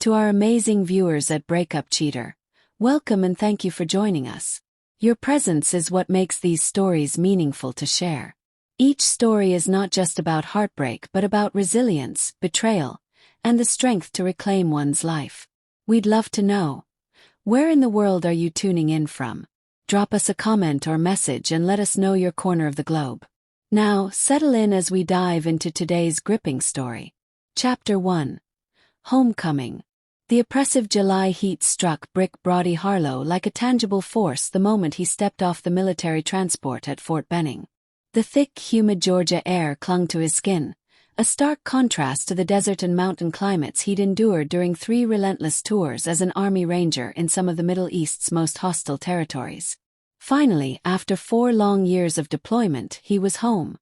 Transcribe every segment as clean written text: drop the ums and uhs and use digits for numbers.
To our amazing viewers at Breakup Cheater, welcome and thank you for joining us. Your presence is what makes these stories meaningful to share. Each story is not just about heartbreak but about resilience, betrayal, and the strength to reclaim one's life. We'd love to know, where in the world are you tuning in from? Drop us a comment or message and let us know your corner of the globe. Now, settle in as we dive into today's gripping story. Chapter 1. Homecoming. The oppressive July heat struck Brody Harlow like a tangible force the moment he stepped off the military transport at Fort Benning. The thick, humid Georgia air clung to his skin, a stark contrast to the desert and mountain climates he'd endured during 3 relentless tours as an Army Ranger in some of the Middle East's most hostile territories. Finally, after 4 long years of deployment, he was home.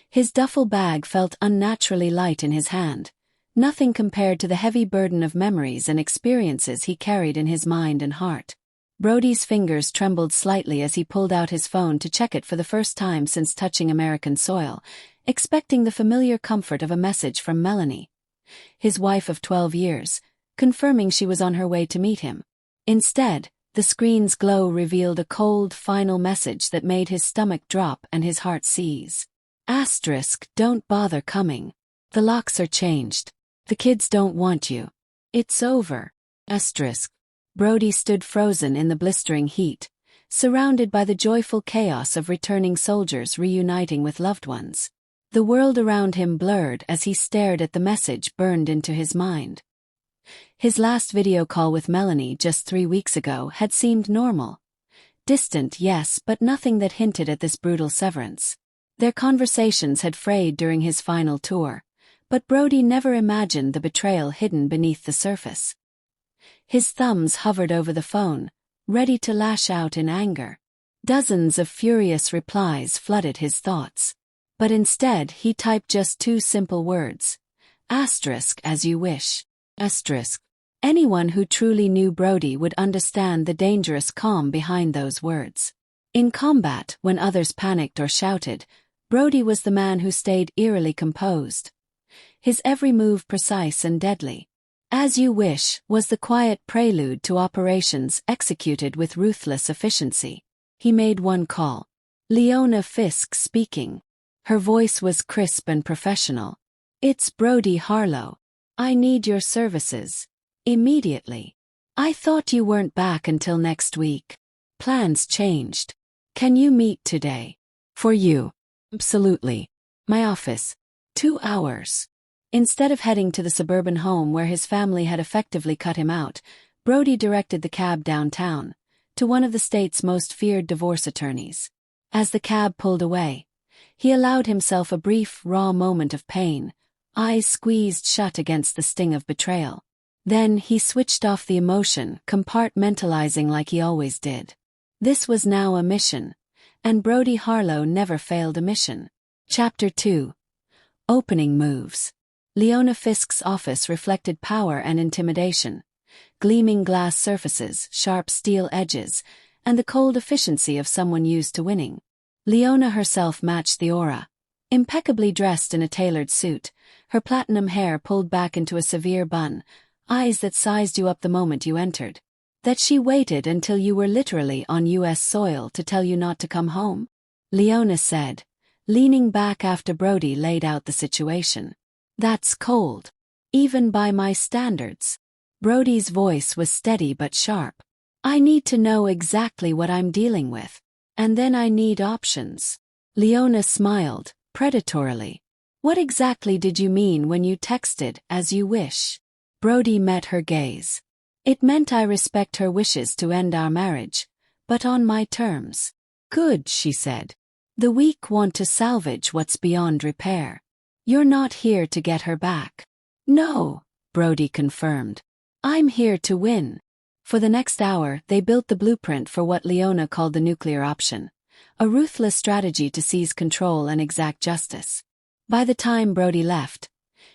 His duffel bag felt unnaturally light in his hand, nothing compared to the heavy burden of memories and experiences he carried in his mind and heart. Brody's fingers trembled slightly as he pulled out his phone to check it for the first time since touching American soil, expecting the familiar comfort of a message from Melanie, his wife of 12 years, confirming she was on her way to meet him. Instead, the screen's glow revealed a cold, final message that made his stomach drop and his heart seize. *, don't bother coming. The locks are changed. The kids don't want you. It's over. *. Brody stood frozen in the blistering heat, surrounded by the joyful chaos of returning soldiers reuniting with loved ones. The world around him blurred as he stared at the message burned into his mind. His last video call with Melanie just 3 weeks ago had seemed normal. Distant, yes, but nothing that hinted at this brutal severance. Their conversations had frayed during his final tour, but Brody never imagined the betrayal hidden beneath the surface. His thumbs hovered over the phone, ready to lash out in anger. Dozens of furious replies flooded his thoughts. But instead he typed just 2 simple words. * as you wish. *. Anyone who truly knew Brody would understand the dangerous calm behind those words. In combat, when others panicked or shouted, Brody was the man who stayed eerily composed. His every move precise and deadly. As you wish was the quiet prelude to operations executed with ruthless efficiency. He made one call. Leona Fisk speaking. Her voice was crisp and professional. "It's Brody Harlow. I need your services. Immediately. I thought you weren't back until next week. Plans changed. Can you meet today? For you. Absolutely. My office. 2 hours." Instead of heading to the suburban home where his family had effectively cut him out, Brody directed the cab downtown, to one of the state's most feared divorce attorneys. As the cab pulled away, he allowed himself a brief, raw moment of pain, eyes squeezed shut against the sting of betrayal. Then he switched off the emotion, compartmentalizing like he always did. This was now a mission, and Brody Harlow never failed a mission. Chapter 2. Opening moves. Leona Fisk's office reflected power and intimidation. Gleaming glass surfaces, sharp steel edges, and the cold efficiency of someone used to winning. Leona herself matched the aura. Impeccably dressed in a tailored suit, her platinum hair pulled back into a severe bun, eyes that sized you up the moment you entered. That she waited until you were literally on U.S. soil to tell you not to come home? Leona said, leaning back after Brody laid out the situation. "That's cold. Even by my standards." Brody's voice was steady but sharp. "I need to know exactly what I'm dealing with. And then I need options." Leona smiled, predatorily. "What exactly did you mean when you texted, 'as you wish'?" Brody met her gaze. "It meant I respect her wishes to end our marriage, but on my terms." "Good," she said. "The weak want to salvage what's beyond repair. You're not here to get her back." "No," Brody confirmed. "I'm here to win." For the next hour, they built the blueprint for what Leona called the nuclear option, a ruthless strategy to seize control and exact justice. By the time Brody left,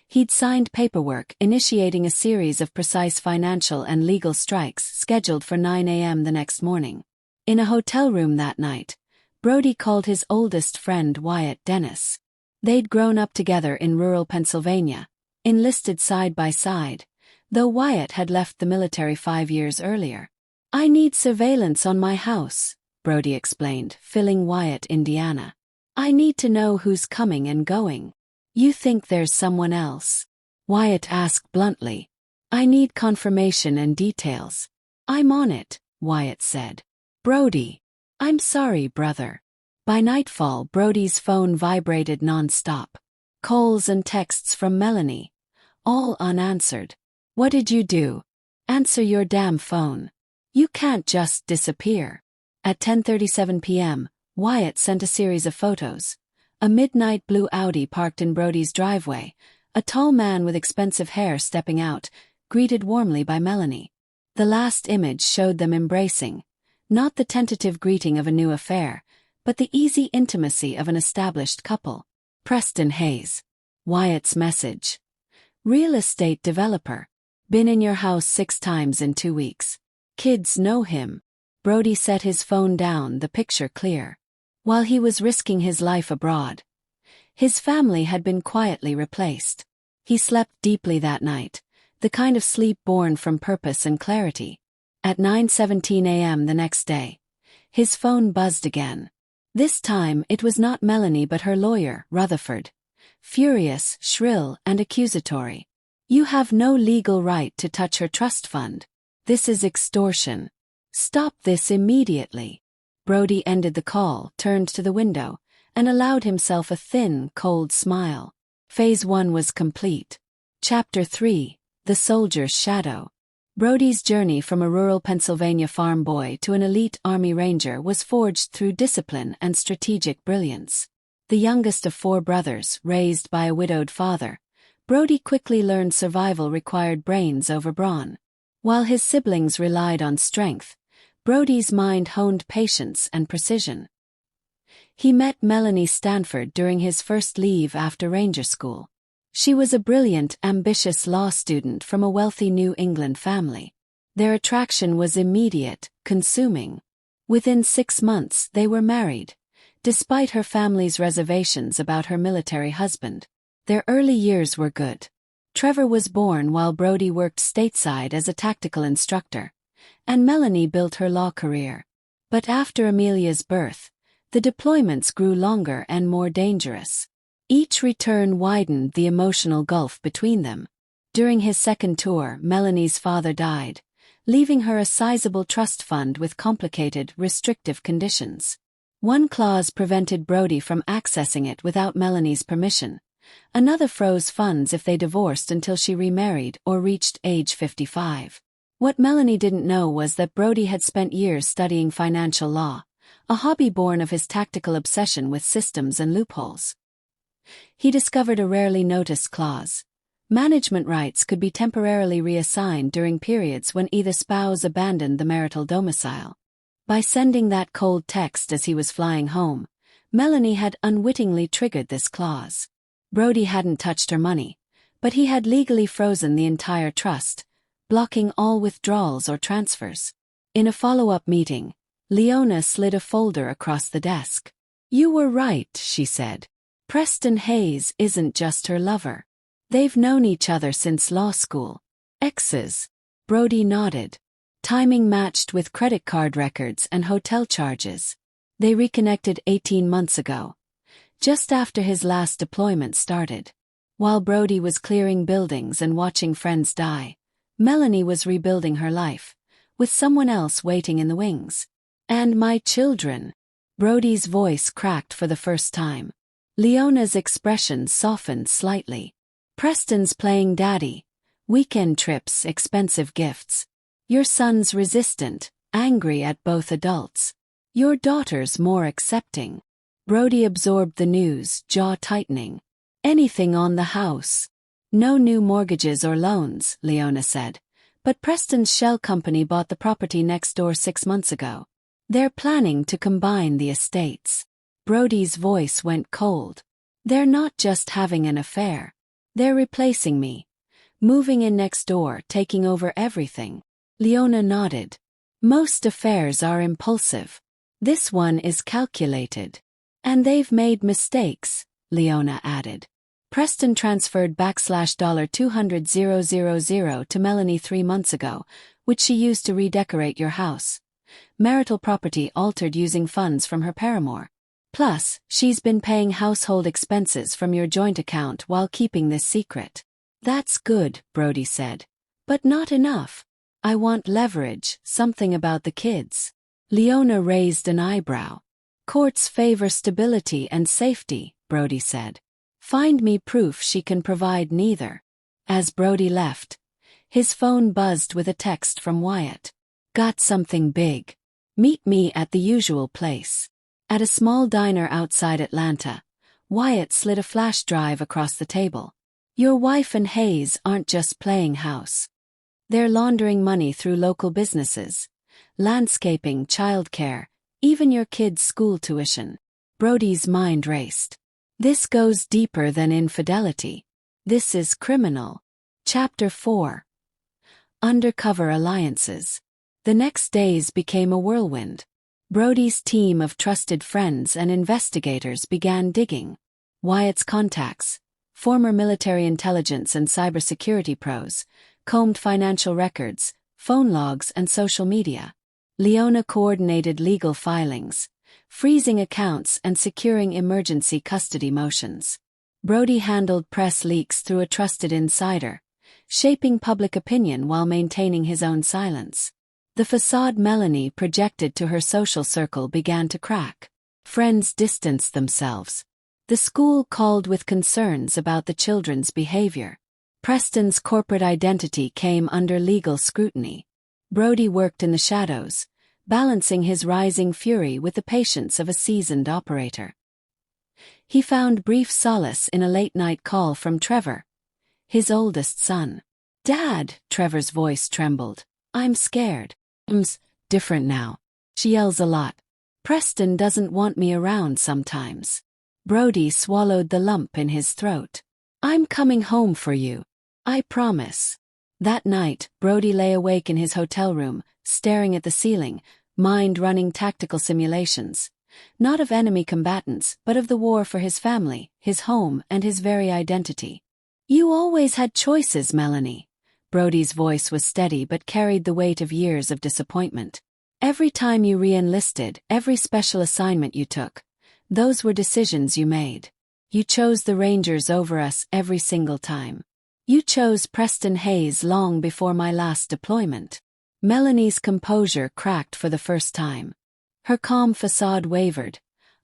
he'd signed paperwork initiating a series of precise financial and legal strikes scheduled for 9 a.m. the next morning. In a hotel room that night, Brody called his oldest friend Wyatt Dennis. They'd grown up together in rural Pennsylvania, enlisted side by side, though Wyatt had left the military 5 years earlier. "I need surveillance on my house," Brody explained, filling Wyatt, Indiana. "I need to know who's coming and going." "You think there's someone else?" Wyatt asked bluntly. "I need confirmation and details." "I'm on it," Wyatt said. "Brody." "I'm sorry, brother." By nightfall, Brody's phone vibrated non-stop. Calls and texts from Melanie, all unanswered. "What did you do? Answer your damn phone. You can't just disappear." At 10:37 p.m., Wyatt sent a series of photos. A midnight blue Audi parked in Brody's driveway, a tall man with expensive hair stepping out, greeted warmly by Melanie. The last image showed them embracing, not the tentative greeting of a new affair, but the easy intimacy of an established couple. Preston Hayes. Wyatt's message. "Real estate developer. Been in your house 6 times in 2 weeks. Kids know him." Brody set his phone down, the picture clear. While he was risking his life abroad, his family had been quietly replaced. He slept deeply that night, the kind of sleep born from purpose and clarity. At 9:17 a.m. the next day, his phone buzzed again. This time it was not Melanie but her lawyer, Rutherford. Furious, shrill, and accusatory. "You have no legal right to touch her trust fund. This is extortion. Stop this immediately." Brody ended the call, turned to the window, and allowed himself a thin, cold smile. Phase 1 was complete. Chapter 3, The Soldier's Shadow. Brody's journey from a rural Pennsylvania farm boy to an elite Army Ranger was forged through discipline and strategic brilliance. The youngest of 4 brothers, raised by a widowed father, Brody quickly learned survival required brains over brawn. While his siblings relied on strength, Brody's mind honed patience and precision. He met Melanie Stanford during his first leave after Ranger School. She was a brilliant, ambitious law student from a wealthy New England family. Their attraction was immediate, consuming. Within 6 months they were married, despite her family's reservations about her military husband. Their early years were good. Trevor was born while Brody worked stateside as a tactical instructor, and Melanie built her law career. But after Amelia's birth, the deployments grew longer and more dangerous. Each return widened the emotional gulf between them. During his second tour, Melanie's father died, leaving her a sizable trust fund with complicated, restrictive conditions. One clause prevented Brody from accessing it without Melanie's permission. Another froze funds if they divorced until she remarried or reached age 55. What Melanie didn't know was that Brody had spent years studying financial law, a hobby born of his tactical obsession with systems and loopholes. He discovered a rarely noticed clause. Management rights could be temporarily reassigned during periods when either spouse abandoned the marital domicile. By sending that cold text as he was flying home, Melanie had unwittingly triggered this clause. Brody hadn't touched her money, but he had legally frozen the entire trust, blocking all withdrawals or transfers. In a follow-up meeting, Leona slid a folder across the desk. "You were right," she said. "Preston Hayes isn't just her lover. They've known each other since law school. Exes." Brody nodded. Timing matched with credit card records and hotel charges. They reconnected 18 months ago, just after his last deployment started. While Brody was clearing buildings and watching friends die, Melanie was rebuilding her life, with someone else waiting in the wings. "And my children." Brody's voice cracked for the first time. Leona's expression softened slightly. "Preston's playing daddy. Weekend trips, expensive gifts. Your son's resistant, angry at both adults. Your daughter's more accepting." Brody absorbed the news, jaw tightening. "Anything on the house?" "No new mortgages or loans," Leona said. "But Preston's shell company bought the property next door 6 months ago. They're planning to combine the estates." Brody's voice went cold. "They're not just having an affair. They're replacing me. Moving in next door, taking over everything." Leona nodded. "Most affairs are impulsive. This one is calculated. And they've made mistakes," Leona added. Preston transferred $200,000 to Melanie 3 months ago, which she used to redecorate your house. Marital property altered using funds from her paramour. Plus, she's been paying household expenses from your joint account while keeping this secret. That's good, Brody said. But not enough. I want leverage, something about the kids. Leona raised an eyebrow. Courts favor stability and safety, Brody said. Find me proof she can provide neither. As Brody left, his phone buzzed with a text from Wyatt. Got something big. Meet me at the usual place. At a small diner outside Atlanta, Wyatt slid a flash drive across the table. Your wife and Hayes aren't just playing house. They're laundering money through local businesses. Landscaping, childcare, even your kids' school tuition. Brody's mind raced. This goes deeper than infidelity. This is criminal. Chapter 4. Undercover alliances. The next days became a whirlwind. Brody's team of trusted friends and investigators began digging. Wyatt's contacts, former military intelligence and cybersecurity pros, combed financial records, phone logs, and social media. Leona coordinated legal filings, freezing accounts and securing emergency custody motions. Brody handled press leaks through a trusted insider, shaping public opinion while maintaining his own silence. The facade Melanie projected to her social circle began to crack. Friends distanced themselves. The school called with concerns about the children's behavior. Preston's corporate identity came under legal scrutiny. Brody worked in the shadows, balancing his rising fury with the patience of a seasoned operator. He found brief solace in a late-night call from Trevor, his oldest son. Dad, Trevor's voice trembled. I'm scared. Different now. She yells a lot. Preston doesn't want me around sometimes. Brody swallowed the lump in his throat. I'm coming home for you. I promise. That night, Brody lay awake in his hotel room, staring at the ceiling, mind running tactical simulations. Not of enemy combatants, but of the war for his family, his home, and his very identity. You always had choices, Melanie. Brody's voice was steady but carried the weight of years of disappointment. Every time you re-enlisted, every special assignment you took, those were decisions you made. You chose the Rangers over us every single time. You chose Preston Hayes long before my last deployment. Melanie's composure cracked for the first time. Her calm facade wavered,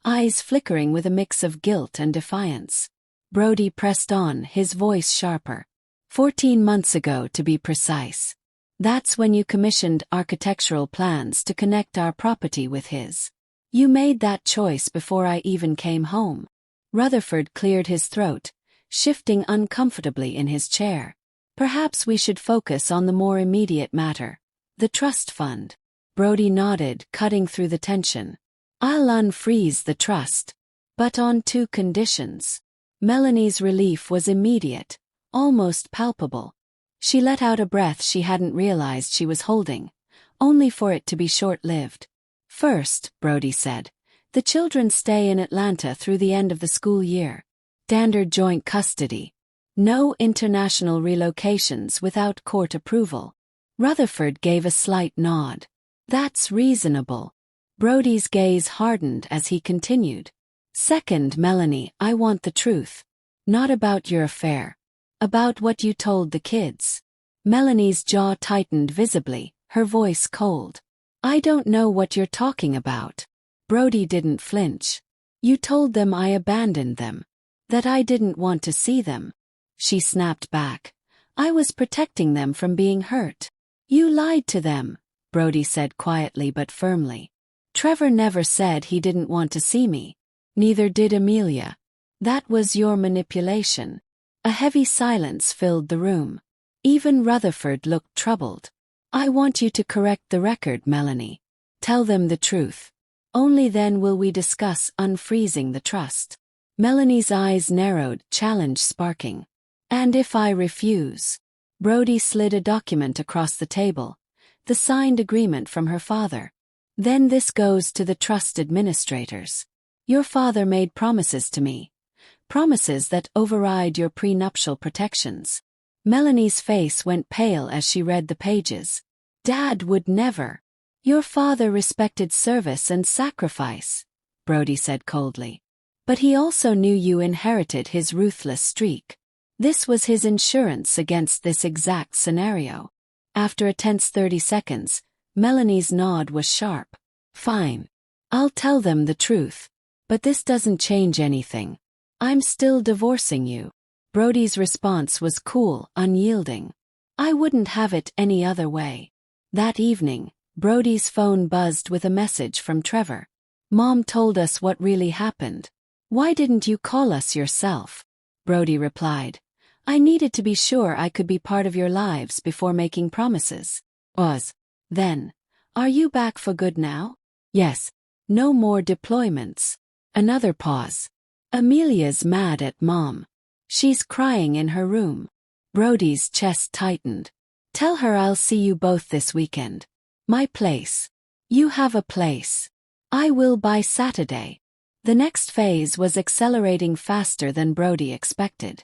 eyes flickering with a mix of guilt and defiance. Brody pressed on, his voice sharper. 14 months ago, to be precise. That's when you commissioned architectural plans to connect our property with his. You made that choice before I even came home. Rutherford cleared his throat, shifting uncomfortably in his chair. Perhaps we should focus on the more immediate matter. The trust fund. Brody nodded, cutting through the tension. I'll unfreeze the trust. But on 2 conditions. Melanie's relief was immediate, almost palpable. She let out a breath she hadn't realized she was holding, only for it to be short-lived. First, Brody said, the children stay in Atlanta through the end of the school year. Standard joint custody. No international relocations without court approval. Rutherford gave a slight nod. That's reasonable. Brody's gaze hardened as he continued. Second, Melanie, I want the truth. Not about your affair. About what you told the kids. Melanie's jaw tightened visibly, her voice cold. I don't know what you're talking about. Brody didn't flinch. You told them I abandoned them. That I didn't want to see them. She snapped back. I was protecting them from being hurt. You lied to them, Brody said quietly but firmly. Trevor never said he didn't want to see me. Neither did Amelia. That was your manipulation. A heavy silence filled the room. Even Rutherford looked troubled. I want you to correct the record, Melanie. Tell them the truth. Only then will we discuss unfreezing the trust. Melanie's eyes narrowed, challenge sparking. And if I refuse? Brody slid a document across the table, the signed agreement from her father. Then this goes to the trust administrators. Your father made promises to me. Promises that override your prenuptial protections. Melanie's face went pale as she read the pages. Dad would never. Your father respected service and sacrifice, Brody said coldly. But he also knew you inherited his ruthless streak. This was his insurance against this exact scenario. After a tense 30 seconds, Melanie's nod was sharp. Fine. I'll tell them the truth. But this doesn't change anything. I'm still divorcing you. Brody's response was cool, unyielding. I wouldn't have it any other way. That evening, Brody's phone buzzed with a message from Trevor. Mom told us what really happened. Why didn't you call us yourself? Brody replied. I needed to be sure I could be part of your lives before making promises. Then, are you back for good now? Yes. No more deployments. Another pause. Amelia's mad at Mom. She's crying in her room. Brody's chest tightened. Tell her I'll see you both this weekend. My place. You have a place. I will by Saturday. The next phase was accelerating faster than Brody expected.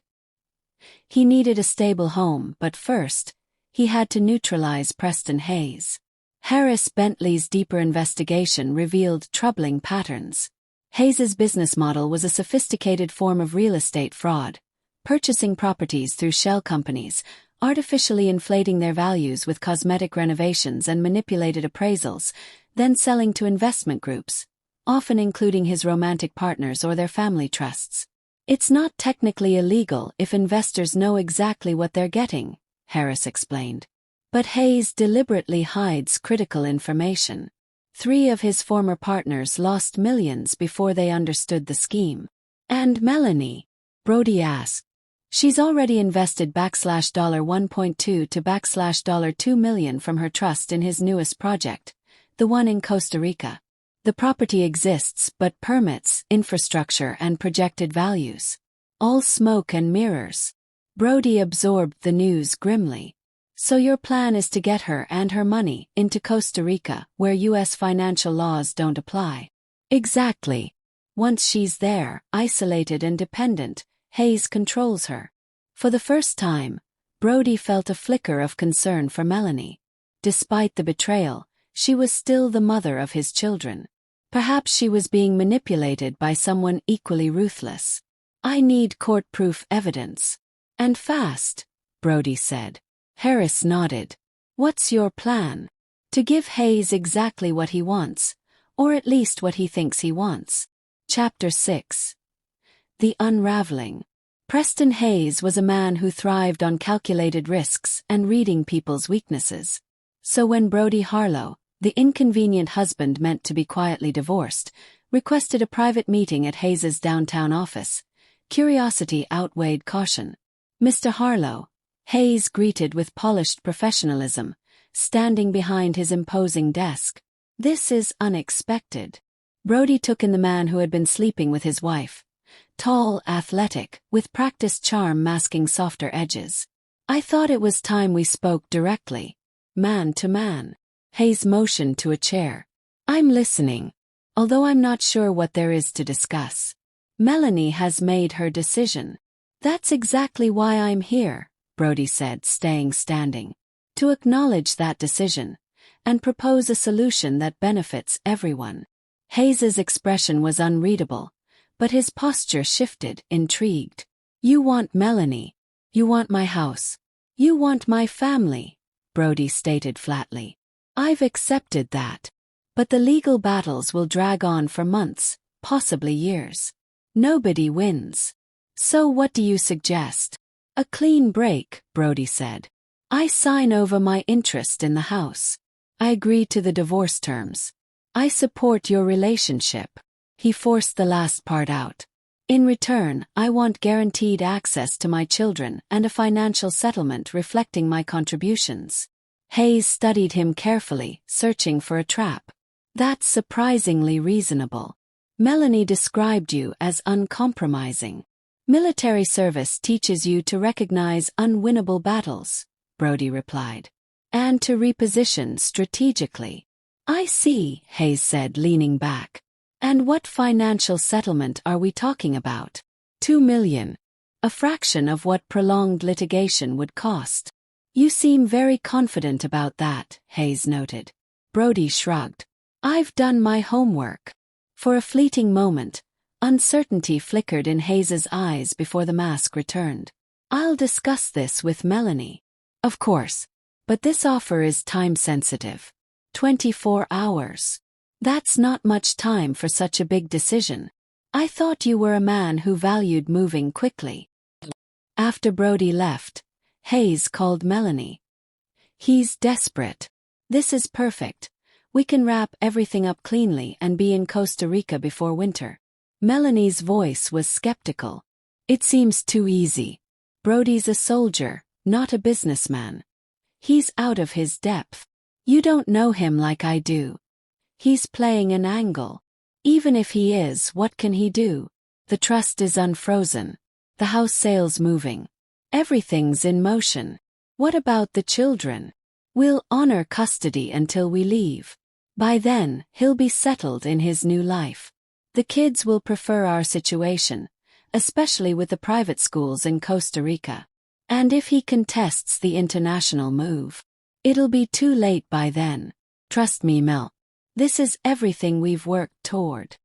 He needed a stable home, but first, he had to neutralize Preston Hayes. Harris Bentley's deeper investigation revealed troubling patterns. Hayes's business model was a sophisticated form of real estate fraud, purchasing properties through shell companies, artificially inflating their values with cosmetic renovations and manipulated appraisals, then selling to investment groups, often including his romantic partners or their family trusts. It's not technically illegal if investors know exactly what they're getting, Harris explained. But Hayes deliberately hides critical information. 3 of his former partners lost millions before they understood the scheme. And Melanie? Brody asked. She's already invested $1.2 to $2 million from her trust in his newest project, the one in Costa Rica. The property exists, but permits, infrastructure, and projected values. All smoke and mirrors. Brody absorbed the news grimly. So your plan is to get her and her money into Costa Rica, where U.S. financial laws don't apply. Exactly. Once she's there, isolated and dependent, Hayes controls her. For the first time, Brody felt a flicker of concern for Melanie. Despite the betrayal, she was still the mother of his children. Perhaps she was being manipulated by someone equally ruthless. I need court-proof evidence. And fast, Brody said. Harris nodded. What's your plan? To give Hayes exactly what he wants, or at least what he thinks he wants. Chapter 6. The Unraveling. Preston Hayes was a man who thrived on calculated risks and reading people's weaknesses. So when Brody Harlow, the inconvenient husband meant to be quietly divorced, requested a private meeting at Hayes's downtown office, curiosity outweighed caution. Mr. Harlow, Hayes greeted with polished professionalism, standing behind his imposing desk. This is unexpected. Brody took in the man who had been sleeping with his wife. Tall, athletic, with practiced charm masking softer edges. I thought it was time we spoke directly. Man to man. Hayes motioned to a chair. I'm listening. Although I'm not sure what there is to discuss. Melanie has made her decision. That's exactly why I'm here, Brody said, staying standing. To acknowledge that decision, and propose a solution that benefits everyone. Hayes's expression was unreadable, but his posture shifted, intrigued. You want Melanie. You want my house. You want my family, Brody stated flatly. I've accepted that. But the legal battles will drag on for months, possibly years. Nobody wins. So what do you suggest? A clean break, Brody said. I sign over my interest in the house. I agree to the divorce terms. I support your relationship. He forced the last part out. In return, I want guaranteed access to my children and a financial settlement reflecting my contributions. Hayes studied him carefully, searching for a trap. That's surprisingly reasonable. Melanie described you as uncompromising. Military service teaches you to recognize unwinnable battles, Brody replied. And to reposition strategically. I see, Hayes said, leaning back. And what financial settlement are we talking about? 2 million. A fraction of what prolonged litigation would cost. You seem very confident about that, Hayes noted. Brody shrugged. I've done my homework. For a fleeting moment, uncertainty flickered in Hayes's eyes before the mask returned. I'll discuss this with Melanie. Of course. But this offer is time-sensitive. 24 hours. That's not much time for such a big decision. I thought you were a man who valued moving quickly. After Brody left, Hayes called Melanie. He's desperate. This is perfect. We can wrap everything up cleanly and be in Costa Rica before winter. Melanie's voice was skeptical. It seems too easy. Brody's a soldier, not a businessman. He's out of his depth. You don't know him like I do. He's playing an angle. Even if he is, what can he do? The trust is unfrozen. The house sale's moving. Everything's in motion. What about the children? We'll honor custody until we leave. By then, he'll be settled in his new life. The kids will prefer our situation, especially with the private schools in Costa Rica. And if he contests the international move, it'll be too late by then. Trust me, Mel. This is everything we've worked toward.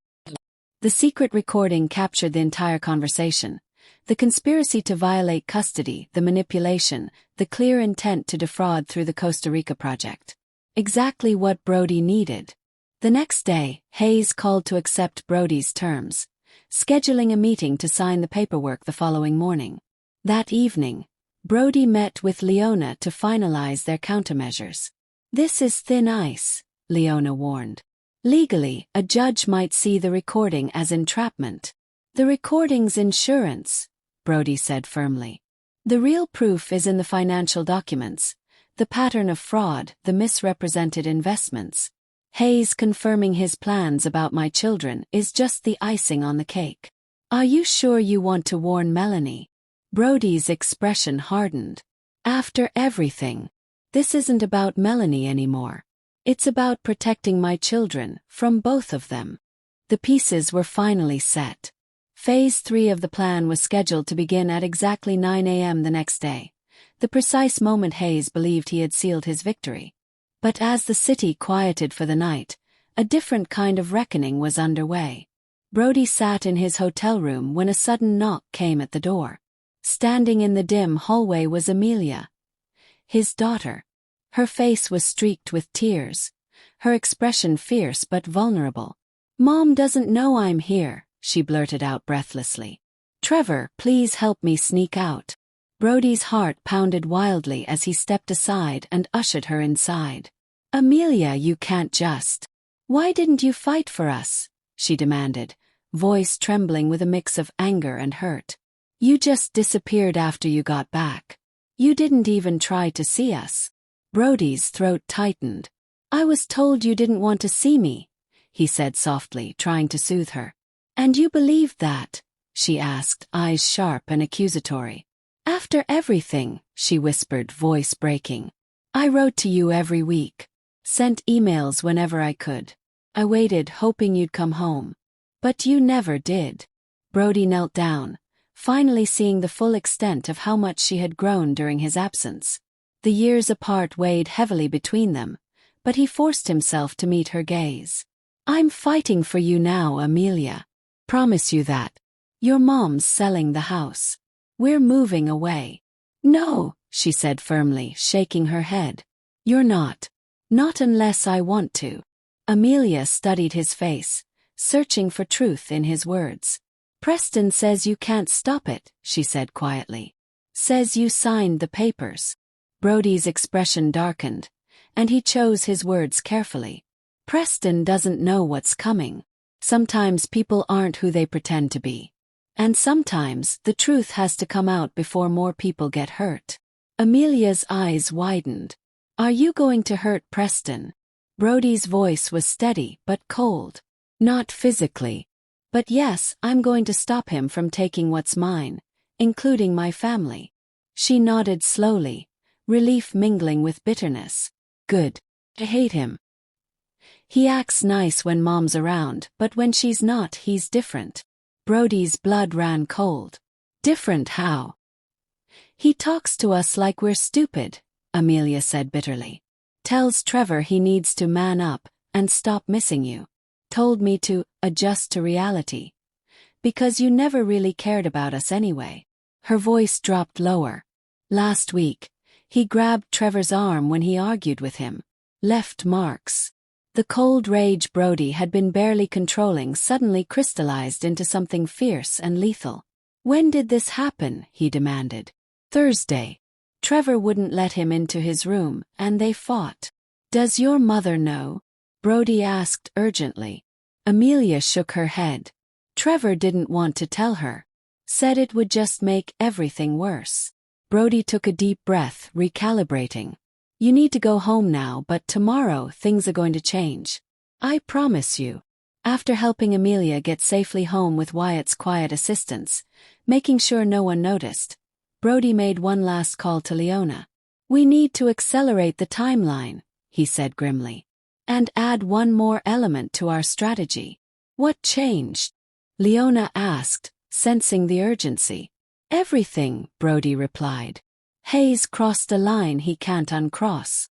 The secret recording captured the entire conversation. The conspiracy to violate custody, the manipulation, the clear intent to defraud through the Costa Rica project. Exactly what Brody needed. The next day, Hayes called to accept Brody's terms, scheduling a meeting to sign the paperwork the following morning. That evening, Brody met with Leona to finalize their countermeasures. This is thin ice, Leona warned. Legally, a judge might see the recording as entrapment. The recording's insurance, Brody said firmly. The real proof is in the financial documents, the pattern of fraud, the misrepresented investments. Hayes confirming his plans about my children is just the icing on the cake. Are you sure you want to warn Melanie? Brody's expression hardened. After everything, this isn't about Melanie anymore. It's about protecting my children, from both of them. The pieces were finally set. Phase 3 of the plan was scheduled to begin at exactly 9 a.m. the next day, the precise moment Hayes believed he had sealed his victory. But as the city quieted for the night, a different kind of reckoning was underway. Brody sat in his hotel room when a sudden knock came at the door. Standing in the dim hallway was Amelia, his daughter. Her face was streaked with tears, her expression fierce but vulnerable. "Mom doesn't know I'm here," she blurted out breathlessly. "Trevor, please help me sneak out." Brody's heart pounded wildly as he stepped aside and ushered her inside. "Amelia, you can't just. Why didn't you fight for us?" she demanded, voice trembling with a mix of anger and hurt. "You just disappeared after you got back. You didn't even try to see us." Brody's throat tightened. "I was told you didn't want to see me," he said softly, trying to soothe her. "And you believed that?" she asked, eyes sharp and accusatory. "After everything," she whispered, voice breaking. "I wrote to you every week, sent emails whenever I could. I waited hoping you'd come home. But you never did." Brody knelt down, finally seeing the full extent of how much she had grown during his absence. The years apart weighed heavily between them, but he forced himself to meet her gaze. "I'm fighting for you now, Amelia. Promise you that. Your mom's selling the house. We're moving away." "No," she said firmly, shaking her head. "You're not. Not unless I want to." Amelia studied his face, searching for truth in his words. "Preston says you can't stop it," she said quietly. "Says you signed the papers." Brody's expression darkened, and he chose his words carefully. "Preston doesn't know what's coming. Sometimes people aren't who they pretend to be. And sometimes the truth has to come out before more people get hurt." Amelia's eyes widened. "Are you going to hurt Preston?" Brody's voice was steady but cold. "Not physically. But yes, I'm going to stop him from taking what's mine, including my family." She nodded slowly, relief mingling with bitterness. "Good. I hate him. He acts nice when Mom's around, but when she's not, he's different. Brody's blood ran cold. Different how? He talks to us like we're stupid, Amelia said bitterly. Tells Trevor he needs to man up and stop missing you. Told me to adjust to reality. Because you never really cared about us anyway. Her voice dropped lower. Last week, he grabbed Trevor's arm when he argued with him. Left marks. The cold rage Brody had been barely controlling suddenly crystallized into something fierce and lethal. When did this happen? He demanded. Thursday. Trevor wouldn't let him into his room, and they fought. Does your mother know? Brody asked urgently. Amelia shook her head. Trevor didn't want to tell her. Said it would just make everything worse. Brody took a deep breath, recalibrating. You need to go home now, but tomorrow things are going to change. I promise you. After helping Amelia get safely home with Wyatt's quiet assistance, making sure no one noticed, Brody made one last call to Leona. We need to accelerate the timeline, he said grimly. And add one more element to our strategy. What changed? Leona asked, sensing the urgency. Everything, Brody replied. Hayes crossed a line he can't uncross.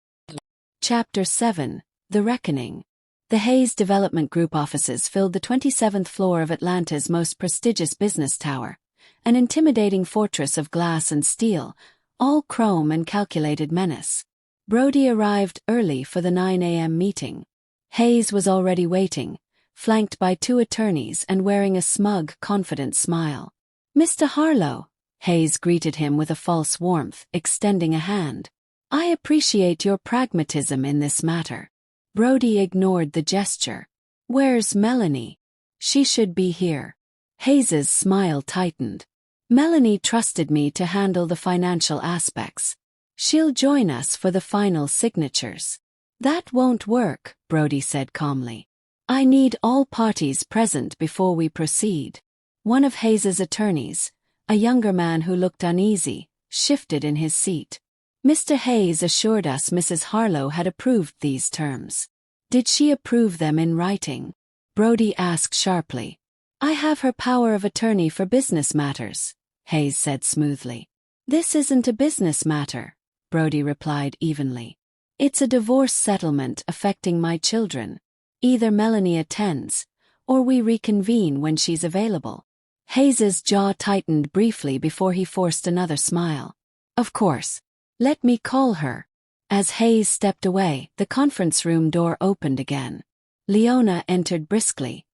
Chapter 7, The Reckoning. The Hayes Development Group offices filled the 27th floor of Atlanta's most prestigious business tower, an intimidating fortress of glass and steel, all chrome and calculated menace. Brody arrived early for the 9 a.m. meeting. Hayes was already waiting, flanked by 2 attorneys and wearing a smug, confident smile. Mr. Harlow, Hayes greeted him with a false warmth, extending a hand. I appreciate your pragmatism in this matter. Brody ignored the gesture. Where's Melanie? She should be here. Hayes's smile tightened. Melanie trusted me to handle the financial aspects. She'll join us for the final signatures. That won't work, Brody said calmly. I need all parties present before we proceed. One of Hayes's attorneys, a younger man who looked uneasy, shifted in his seat. Mr. Hayes assured us Mrs. Harlow had approved these terms. Did she approve them in writing? Brody asked sharply. I have her power of attorney for business matters, Hayes said smoothly. This isn't a business matter, Brody replied evenly. It's a divorce settlement affecting my children. Either Melanie attends, or we reconvene when she's available. Hayes's jaw tightened briefly before he forced another smile. Of course. Let me call her. As Hayes stepped away, the conference room door opened again. Leona entered briskly,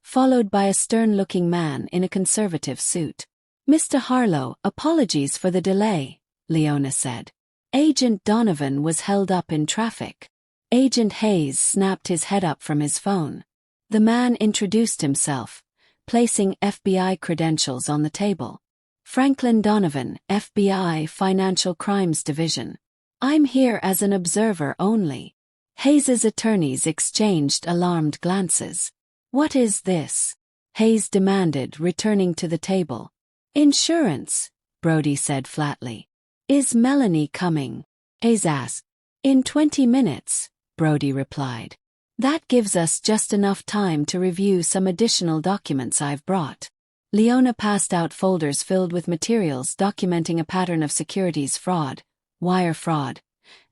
followed by a stern-looking man in a conservative suit. Mr. Harlow, apologies for the delay, Leona said. Agent Donovan was held up in traffic. Agent Hayes snapped his head up from his phone. The man introduced himself, placing FBI credentials on the table. Franklin Donovan, FBI Financial Crimes Division. I'm here as an observer only. Hayes's attorneys exchanged alarmed glances. What is this? Hayes demanded, returning to the table. Insurance, Brody said flatly. Is Melanie coming? Hayes asked. In 20 minutes, Brody replied. That gives us just enough time to review some additional documents I've brought. Leona passed out folders filled with materials documenting a pattern of securities fraud, wire fraud,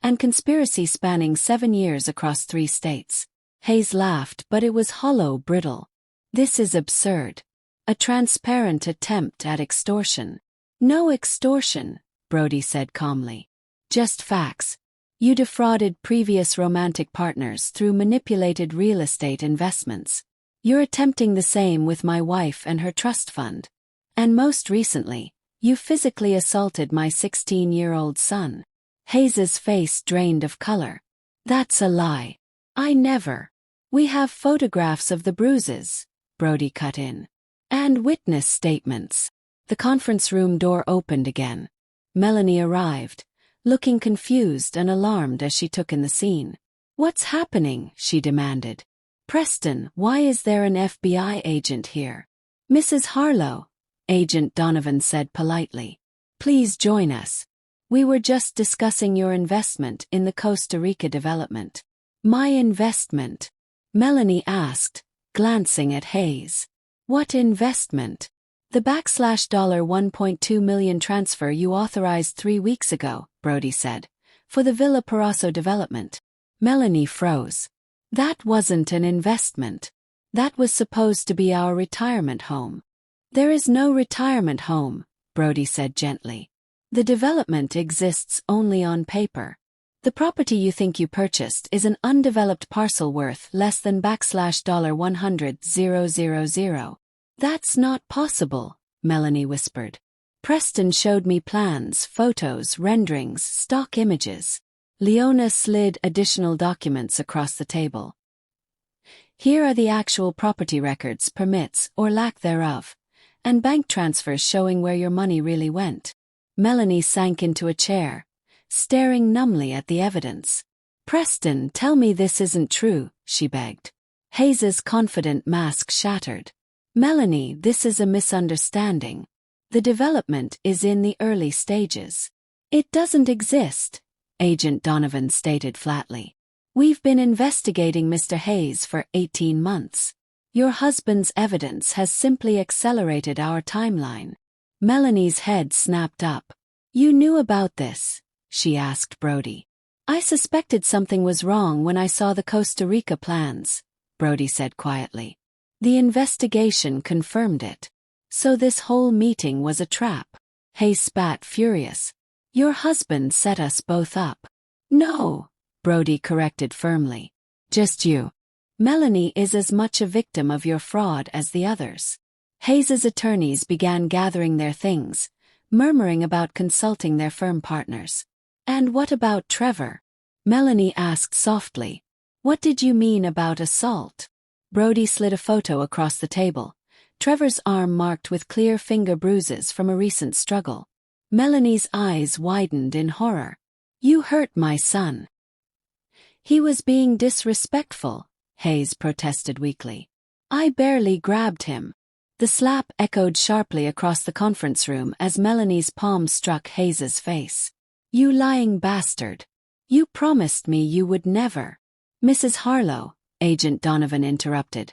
and conspiracy spanning 7 years across 3 states. Hayes laughed, but it was hollow, brittle. This is absurd. A transparent attempt at extortion. No extortion, Brody said calmly. Just facts. You defrauded previous romantic partners through manipulated real estate investments. You're attempting the same with my wife and her trust fund. And most recently, you physically assaulted my 16-year-old son. Hayes's face drained of color. That's a lie. I never. We have photographs of the bruises, Brody cut in. And witness statements. The conference room door opened again. Melanie arrived, looking confused and alarmed as she took in the scene. What's happening? She demanded. Preston, why is there an FBI agent here? Mrs. Harlow, Agent Donovan said politely. Please join us. We were just discussing your investment in the Costa Rica development. My investment? Melanie asked, glancing at Hayes. What investment? The $1.2 million transfer you authorized 3 weeks ago, Brody said, for the Villa Parasso development. Melanie froze. That wasn't an investment. That was supposed to be our retirement home. There is no retirement home, Brody said gently. The development exists only on paper. The property you think you purchased is an undeveloped parcel worth less than $100,000. That's not possible, Melanie whispered. Preston showed me plans, photos, renderings, stock images. Leona slid additional documents across the table. Here are the actual property records, permits, or lack thereof, and bank transfers showing where your money really went. Melanie sank into a chair, staring numbly at the evidence. Preston, tell me this isn't true, she begged. Hayes's confident mask shattered. Melanie, this is a misunderstanding. The development is in the early stages. It doesn't exist, Agent Donovan stated flatly. We've been investigating Mr. Hayes for 18 months. Your husband's evidence has simply accelerated our timeline. Melanie's head snapped up. You knew about this? She asked Brody. I suspected something was wrong when I saw the Costa Rica plans, Brody said quietly. The investigation confirmed it. So this whole meeting was a trap. Hayes spat, furious. Your husband set us both up. No, Brody corrected firmly. Just you. Melanie is as much a victim of your fraud as the others. Hayes's attorneys began gathering their things, murmuring about consulting their firm partners. And what about Trevor? Melanie asked softly. What did you mean about assault? Brody slid a photo across the table, Trevor's arm marked with clear finger bruises from a recent struggle. Melanie's eyes widened in horror. You hurt my son. He was being disrespectful, Hayes protested weakly. I barely grabbed him. The slap echoed sharply across the conference room as Melanie's palm struck Hayes's face. You lying bastard. You promised me you would never. Mrs. Harlow, Agent Donovan interrupted.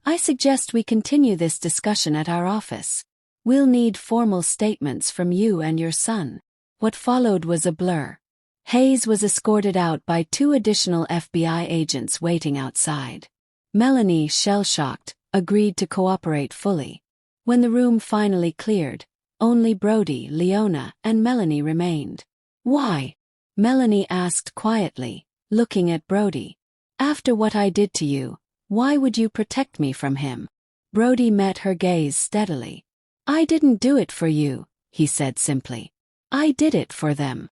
I suggest we continue this discussion at our office. We'll need formal statements from you and your son. What followed was a blur. Hayes was escorted out by 2 additional FBI agents waiting outside. Melanie, shell-shocked, agreed to cooperate fully. When the room finally cleared, only Brody, Leona, and Melanie remained. Why? Melanie asked quietly, looking at Brody. After what I did to you, why would you protect me from him? Brody met her gaze steadily. I didn't do it for you, he said simply. I did it for them.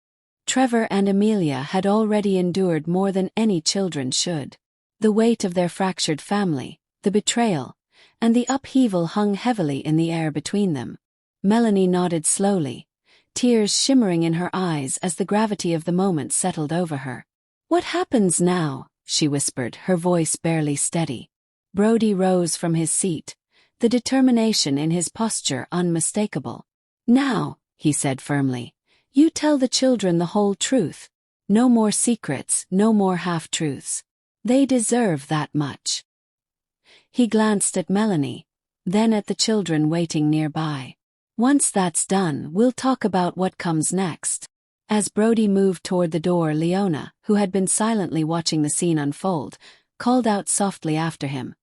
Trevor and Amelia had already endured more than any children should. The weight of their fractured family, the betrayal, and the upheaval hung heavily in the air between them. Melanie nodded slowly, tears shimmering in her eyes as the gravity of the moment settled over her. What happens now? She whispered, her voice barely steady. Brody rose from his seat, the determination in his posture unmistakable. Now, he said firmly, you tell the children the whole truth. No more secrets, no more half-truths. They deserve that much. He glanced at Melanie, then at the children waiting nearby. Once that's done, we'll talk about what comes next. As Brody moved toward the door, Leona, who had been silently watching the scene unfold, called out softly after him.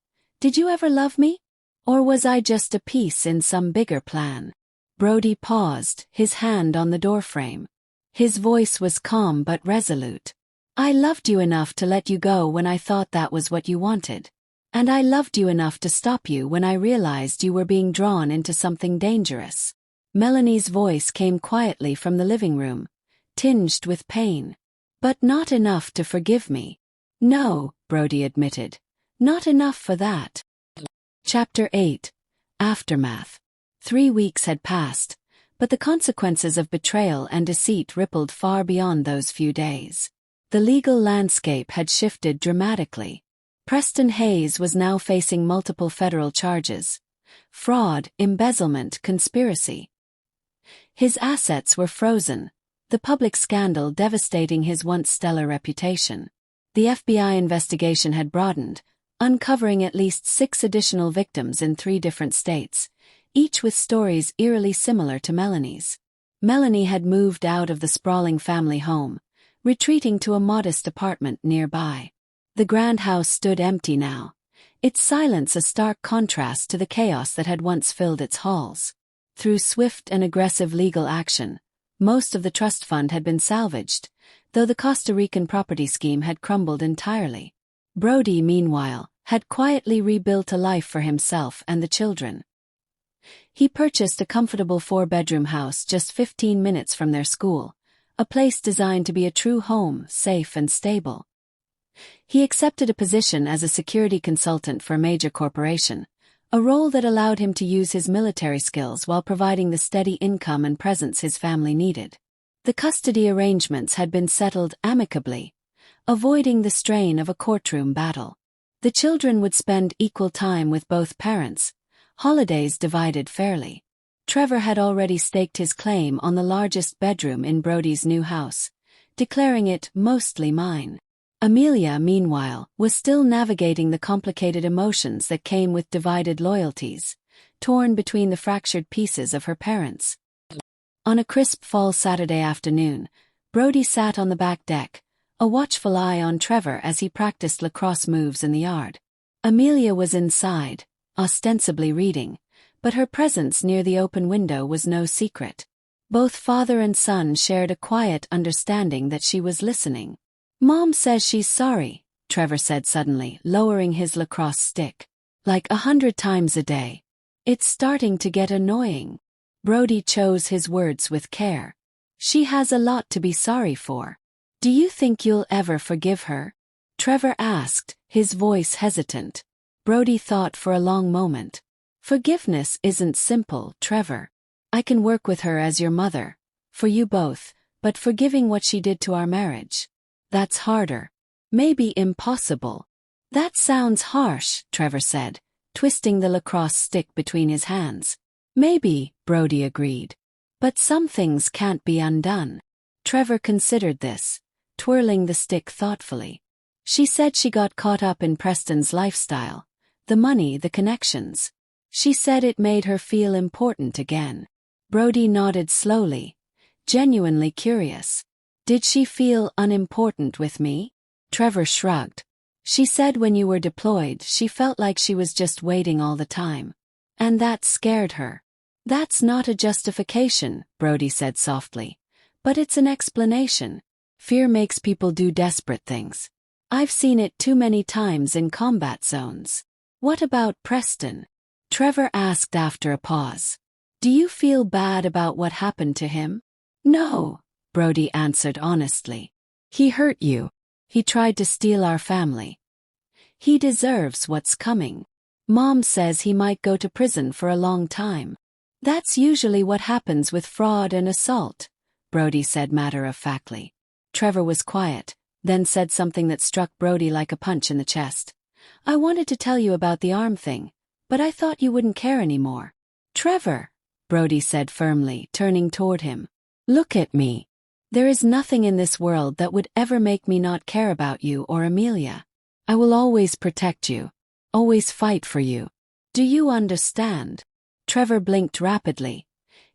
Did you ever love me? Or was I just a piece in some bigger plan? Brody paused, his hand on the doorframe. His voice was calm but resolute. I loved you enough to let you go when I thought that was what you wanted. And I loved you enough to stop you when I realized you were being drawn into something dangerous. Melanie's voice came quietly from the living room, tinged with pain. But not enough to forgive me. No, Brody admitted. Not enough for that. Chapter 8. Aftermath. 3 weeks had passed, but the consequences of betrayal and deceit rippled far beyond those few days. The legal landscape had shifted dramatically. Preston Hayes was now facing multiple federal charges: fraud, embezzlement, conspiracy. His assets were frozen, the public scandal devastating his once stellar reputation. The FBI investigation had broadened, uncovering at least 6 additional victims in 3 different states, each with stories eerily similar to Melanie's. Melanie had moved out of the sprawling family home, retreating to a modest apartment nearby. The grand house stood empty now, its silence a stark contrast to the chaos that had once filled its halls. Through swift and aggressive legal action, most of the trust fund had been salvaged, though the Costa Rican property scheme had crumbled entirely. Brody, meanwhile, had quietly rebuilt a life for himself and the children. He purchased a comfortable 4-bedroom house just 15 minutes from their school, a place designed to be a true home, safe and stable. He accepted a position as a security consultant for a major corporation, a role that allowed him to use his military skills while providing the steady income and presence his family needed. The custody arrangements had been settled amicably, avoiding the strain of a courtroom battle. The children would spend equal time with both parents, holidays divided fairly. Trevor had already staked his claim on the largest bedroom in Brody's new house, declaring it mostly mine. Amelia, meanwhile, was still navigating the complicated emotions that came with divided loyalties, torn between the fractured pieces of her parents. On a crisp fall Saturday afternoon, Brody sat on the back deck, a watchful eye on Trevor as he practiced lacrosse moves in the yard. Amelia was inside, ostensibly reading, but her presence near the open window was no secret. Both father and son shared a quiet understanding that she was listening. "Mom says she's sorry," Trevor said suddenly, lowering his lacrosse stick. "Like 100 times a day. It's starting to get annoying." Brody chose his words with care. "She has a lot to be sorry for. Do you think you'll ever forgive her?" Trevor asked, his voice hesitant. Brody thought for a long moment. "Forgiveness isn't simple, Trevor. I can work with her as your mother, for you both, but forgiving what she did to our marriage, that's harder. Maybe impossible." "That sounds harsh," Trevor said, twisting the lacrosse stick between his hands. "Maybe," Brody agreed. "But some things can't be undone." Trevor considered this, twirling the stick thoughtfully. "She said she got caught up in Preston's lifestyle, the money, the connections. She said it made her feel important again." Brody nodded slowly, genuinely curious. "Did she feel unimportant with me?" Trevor shrugged. "She said when you were deployed she felt like she was just waiting all the time. And that scared her." "That's not a justification," Brody said softly. "But it's an explanation. Fear makes people do desperate things. I've seen it too many times in combat zones." "What about Preston?" Trevor asked after a pause. "Do you feel bad about what happened to him?" "No," Brody answered honestly. "He hurt you. He tried to steal our family. He deserves what's coming. Mom says he might go to prison for a long time." "That's usually what happens with fraud and assault," Brody said matter-of-factly. Trevor was quiet, then said something that struck Brody like a punch in the chest. "I wanted to tell you about the arm thing, but I thought you wouldn't care anymore." "Trevor," Brody said firmly, turning toward him. "Look at me. There is nothing in this world that would ever make me not care about you or Amelia. I will always protect you, always fight for you. Do you understand?" Trevor blinked rapidly,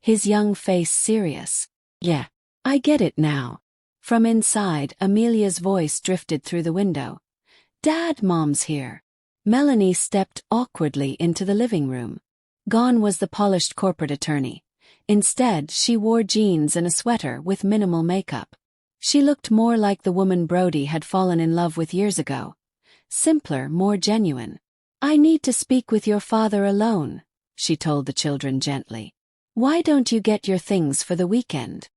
his young face serious. "Yeah, I get it now." From inside, Amelia's voice drifted through the window. "Dad, Mom's here." Melanie stepped awkwardly into the living room. Gone was the polished corporate attorney. Instead, she wore jeans and a sweater with minimal makeup. She looked more like the woman Brody had fallen in love with years ago. Simpler, more genuine. "I need to speak with your father alone," she told the children gently. "Why don't you get your things for the weekend?"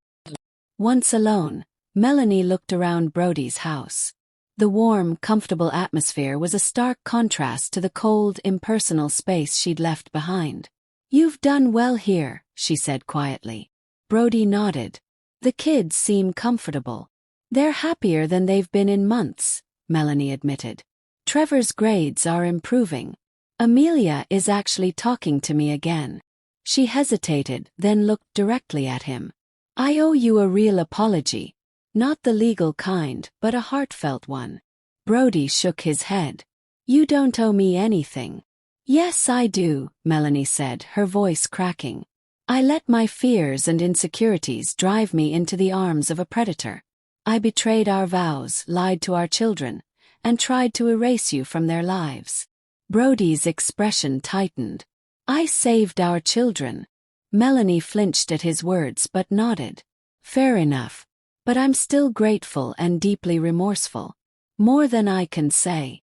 Once alone, Melanie looked around Brody's house. The warm, comfortable atmosphere was a stark contrast to the cold, impersonal space she'd left behind. "You've done well here," she said quietly. Brody nodded. "The kids seem comfortable." "They're happier than they've been in months," Melanie admitted. "Trevor's grades are improving. Amelia is actually talking to me again." She hesitated, then looked directly at him. "I owe you a real apology. Not the legal kind, but a heartfelt one." Brody shook his head. You don't owe me anything. Yes, I do, Melanie said, her voice cracking. I let my fears and insecurities drive me into the arms of a predator. I betrayed our vows, lied to our children, and tried to erase you from their lives. Brody's expression tightened. I saved our children. Melanie flinched at his words but nodded. Fair enough. But I'm still grateful and deeply remorseful. More than I can say.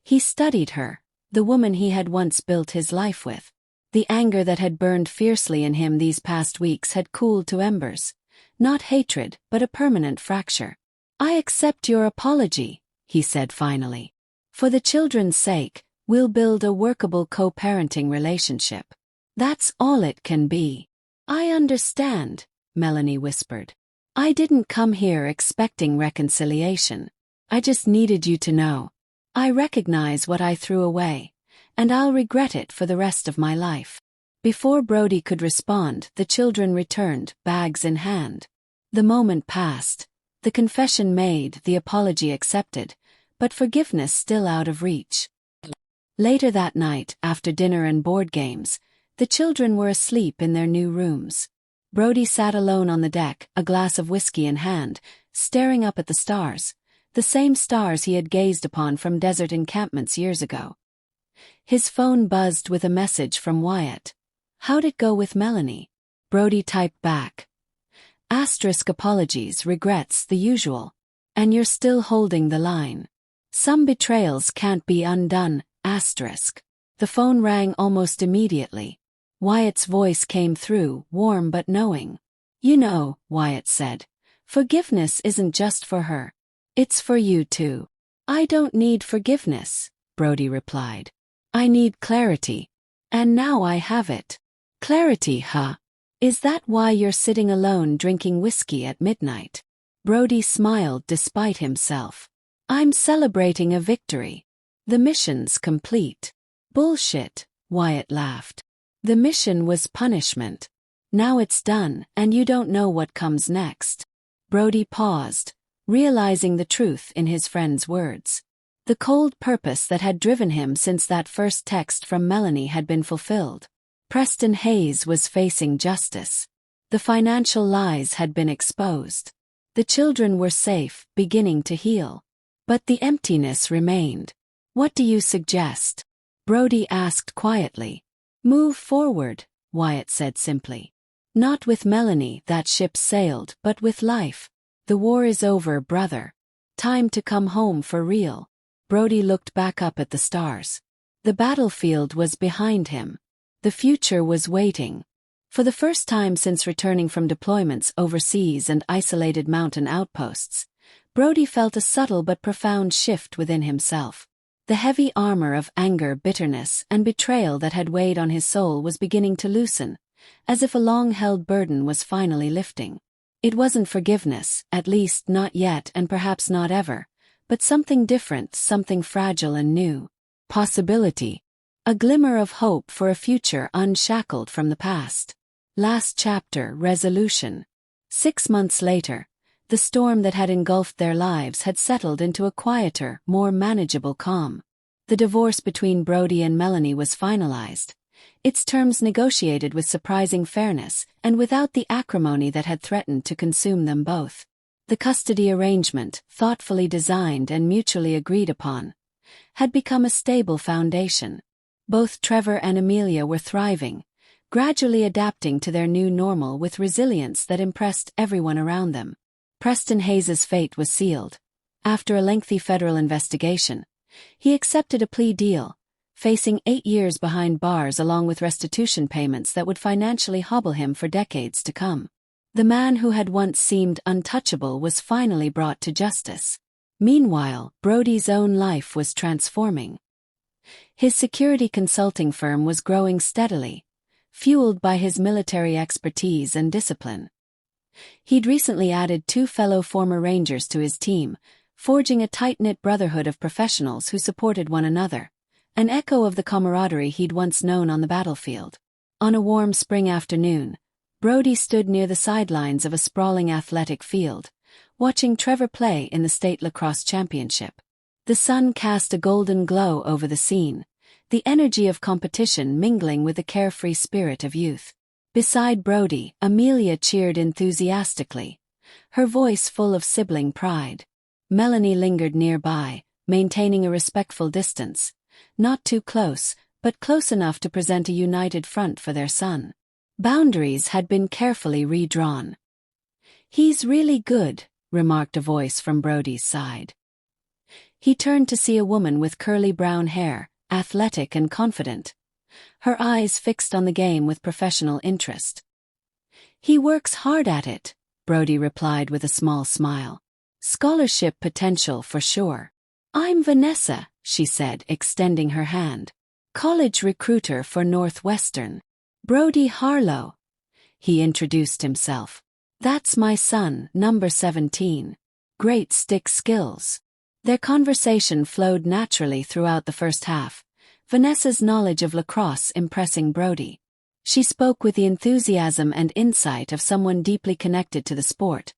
He studied her, the woman he had once built his life with. The anger that had burned fiercely in him these past weeks had cooled to embers. Not hatred, but a permanent fracture. I accept your apology, he said finally. For the children's sake, we'll build a workable co-parenting relationship. That's all it can be. I understand, Melanie whispered. I didn't come here expecting reconciliation. I just needed you to know. I recognize what I threw away, and I'll regret it for the rest of my life. Before Brody could respond, the children returned, bags in hand. The moment passed. The confession made, the apology accepted, but forgiveness still out of reach. Later that night, after dinner and board games, the children were asleep in their new rooms. Brody sat alone on the deck, a glass of whiskey in hand, staring up at the stars, the same stars he had gazed upon from desert encampments years ago. His phone buzzed with a message from Wyatt. How'd it go with Melanie? Brody typed back. Asterisk apologies, regrets, the usual. And you're still holding the line. Some betrayals can't be undone, asterisk. The phone rang almost immediately. Wyatt's voice came through, warm but knowing. You know, Wyatt said, forgiveness isn't just for her. It's for you too. I don't need forgiveness, Brody replied. I need clarity. And now I have it. Clarity, huh? Is that why you're sitting alone drinking whiskey at midnight? Brody smiled despite himself. I'm celebrating a victory. The mission's complete. Bullshit, Wyatt laughed. The mission was punishment. Now it's done, and you don't know what comes next. Brody paused, realizing the truth in his friend's words. The cold purpose that had driven him since that first text from Melanie had been fulfilled. Preston Hayes was facing justice. The financial lies had been exposed. The children were safe, beginning to heal. But the emptiness remained. What do you suggest? Brody asked quietly. Move forward, Wyatt said simply. Not with Melanie, that ship sailed, but with life. The war is over, brother. Time to come home for real. Brody looked back up at the stars. The battlefield was behind him. The future was waiting. For the first time since returning from deployments overseas and isolated mountain outposts, Brody felt a subtle but profound shift within himself. The heavy armor of anger, bitterness, and betrayal that had weighed on his soul was beginning to loosen, as if a long-held burden was finally lifting. It wasn't forgiveness, at least not yet and perhaps not ever, but something different, something fragile and new. Possibility. A glimmer of hope for a future unshackled from the past. Last chapter, resolution. 6 months later, the storm that had engulfed their lives had settled into a quieter, more manageable calm. The divorce between Brody and Melanie was finalized, its terms negotiated with surprising fairness and without the acrimony that had threatened to consume them both. The custody arrangement, thoughtfully designed and mutually agreed upon, had become a stable foundation. Both Trevor and Amelia were thriving, gradually adapting to their new normal with resilience that impressed everyone around them. Preston Hayes' fate was sealed. After a lengthy federal investigation, he accepted a plea deal, facing 8 years behind bars along with restitution payments that would financially hobble him for decades to come. The man who had once seemed untouchable was finally brought to justice. Meanwhile, Brody's own life was transforming. His security consulting firm was growing steadily, fueled by his military expertise and discipline. He'd recently added 2 fellow former Rangers to his team, forging a tight-knit brotherhood of professionals who supported one another, an echo of the camaraderie he'd once known on the battlefield. On a warm spring afternoon, Brody stood near the sidelines of a sprawling athletic field, watching Trevor play in the state lacrosse championship. The sun cast a golden glow over the scene, the energy of competition mingling with the carefree spirit of youth. Beside Brody, Amelia cheered enthusiastically, her voice full of sibling pride. Melanie lingered nearby, maintaining a respectful distance, not too close, but close enough to present a united front for their son. Boundaries had been carefully redrawn. "He's really good," remarked a voice from Brody's side. He turned to see a woman with curly brown hair, athletic and confident, her eyes fixed on the game with professional interest. "He works hard at it," Brody replied with a small smile. "Scholarship potential for sure." "I'm Vanessa," she said, extending her hand. "College recruiter for Northwestern." "Brody Harlow," he introduced himself. "That's my son, number 17. Great stick skills." Their conversation flowed naturally throughout the first half, Vanessa's knowledge of lacrosse impressing Brody. She spoke with the enthusiasm and insight of someone deeply connected to the sport,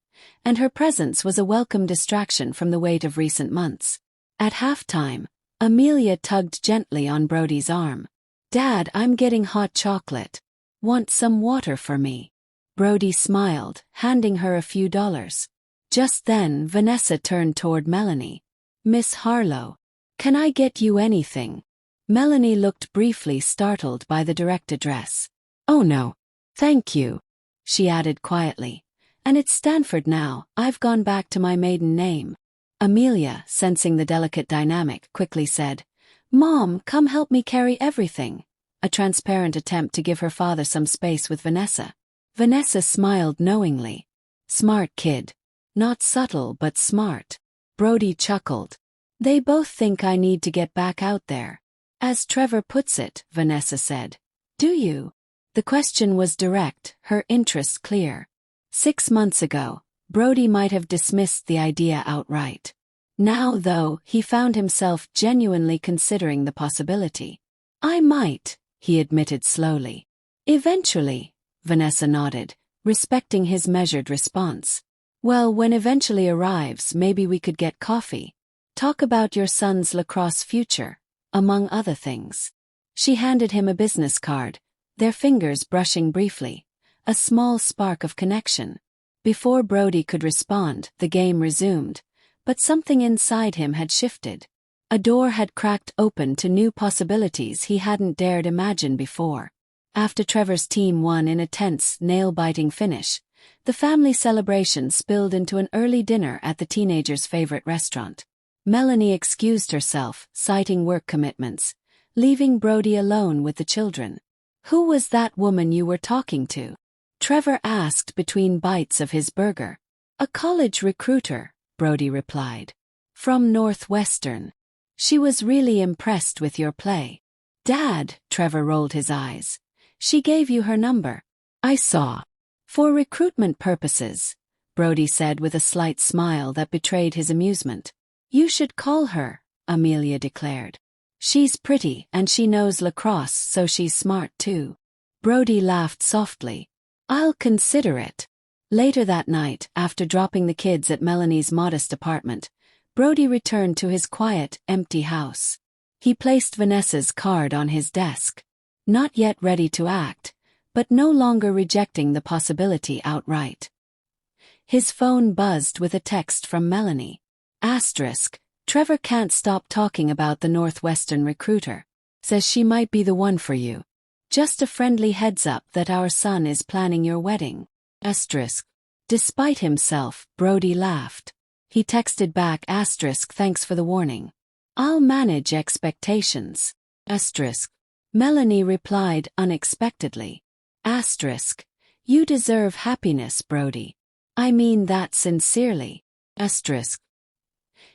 and her presence was a welcome distraction from the weight of recent months. At halftime, Amelia tugged gently on Brody's arm. "Dad, I'm getting hot chocolate. Want some water for me?" Brody smiled, handing her a few dollars. Just then, Vanessa turned toward Melanie. "Miss Harlow, can I get you anything?" Melanie looked briefly startled by the direct address. "Oh no, thank you," she added quietly. "And it's Stanford now, I've gone back to my maiden name." Amelia, sensing the delicate dynamic, quickly said, "Mom, come help me carry everything," a transparent attempt to give her father some space with Vanessa. Vanessa smiled knowingly. "Smart kid. Not subtle but smart." Brody chuckled. "They both think I need to get back out there. As Trevor puts it," Vanessa said. "Do you?" The question was direct, her interest clear. 6 months ago, Brody might have dismissed the idea outright. Now, though, he found himself genuinely considering the possibility. "I might," he admitted slowly. "Eventually," Vanessa nodded, respecting his measured response. "Well, when eventually arrives, maybe we could get coffee. Talk about your son's lacrosse future, among other things." She handed him a business card, their fingers brushing briefly, a small spark of connection. Before Brody could respond, the game resumed, but something inside him had shifted. A door had cracked open to new possibilities he hadn't dared imagine before. After Trevor's team won in a tense, nail-biting finish, the family celebration spilled into an early dinner at the teenager's favorite restaurant. Melanie excused herself, citing work commitments, leaving Brody alone with the children. "Who was that woman you were talking to?" Trevor asked between bites of his burger. "A college recruiter," Brody replied. "From Northwestern. She was really impressed with your play." "Dad," Trevor rolled his eyes. "She gave you her number." "I saw." "For recruitment purposes," Brody said with a slight smile that betrayed his amusement. "You should call her," Amelia declared. "She's pretty and she knows lacrosse, so she's smart too." Brody laughed softly. "I'll consider it." Later that night, after dropping the kids at Melanie's modest apartment, Brody returned to his quiet, empty house. He placed Vanessa's card on his desk. Not yet ready to act, but no longer rejecting the possibility outright. His phone buzzed with a text from Melanie. Asterisk, "Trevor can't stop talking about the Northwestern recruiter. Says she might be the one for you. Just a friendly heads up that our son is planning your wedding." Asterisk. Despite himself, Brody laughed. He texted back asterisk, "Thanks for the warning. I'll manage expectations." Asterisk. Melanie replied unexpectedly. Asterisk. "You deserve happiness, Brody. I mean that sincerely." Asterisk.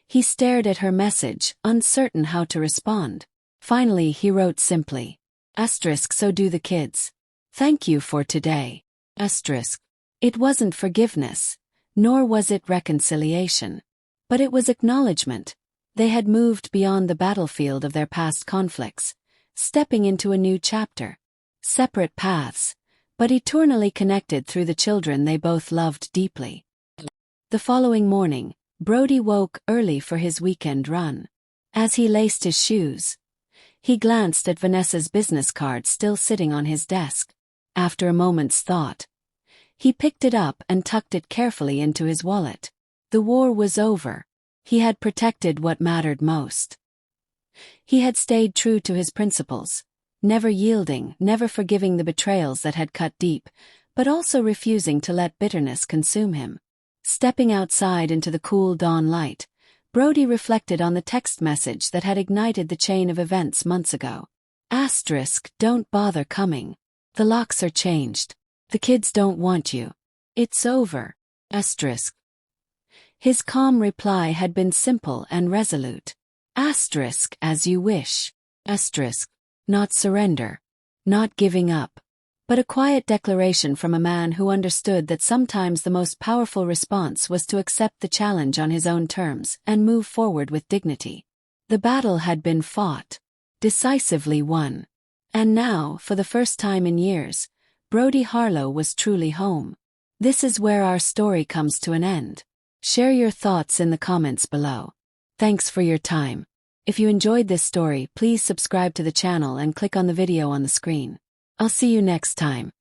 He stared at her message, uncertain how to respond. Finally he wrote simply. Asterisk, "So do the kids. Thank you for today." Asterisk. It wasn't forgiveness, nor was it reconciliation. But it was acknowledgement. They had moved beyond the battlefield of their past conflicts, stepping into a new chapter. Separate paths, but eternally connected through the children they both loved deeply. The following morning, Brody woke early for his weekend run. As he laced his shoes, he glanced at Vanessa's business card still sitting on his desk. After a moment's thought, he picked it up and tucked it carefully into his wallet. The war was over. He had protected what mattered most. He had stayed true to his principles, never yielding, never forgiving the betrayals that had cut deep, but also refusing to let bitterness consume him. Stepping outside into the cool dawn light, Brody reflected on the text message that had ignited the chain of events months ago. Don't bother coming. The locks are changed. The kids don't want you. It's over. His calm reply had been simple and resolute. As you wish. Not surrender. Not giving up. But a quiet declaration from a man who understood that sometimes the most powerful response was to accept the challenge on his own terms and move forward with dignity. The battle had been fought, decisively won. And now, for the first time in years, Brody Harlow was truly home. This is where our story comes to an end. Share your thoughts in the comments below. Thanks for your time. If you enjoyed this story, please subscribe to the channel and click on the video on the screen. I'll see you next time.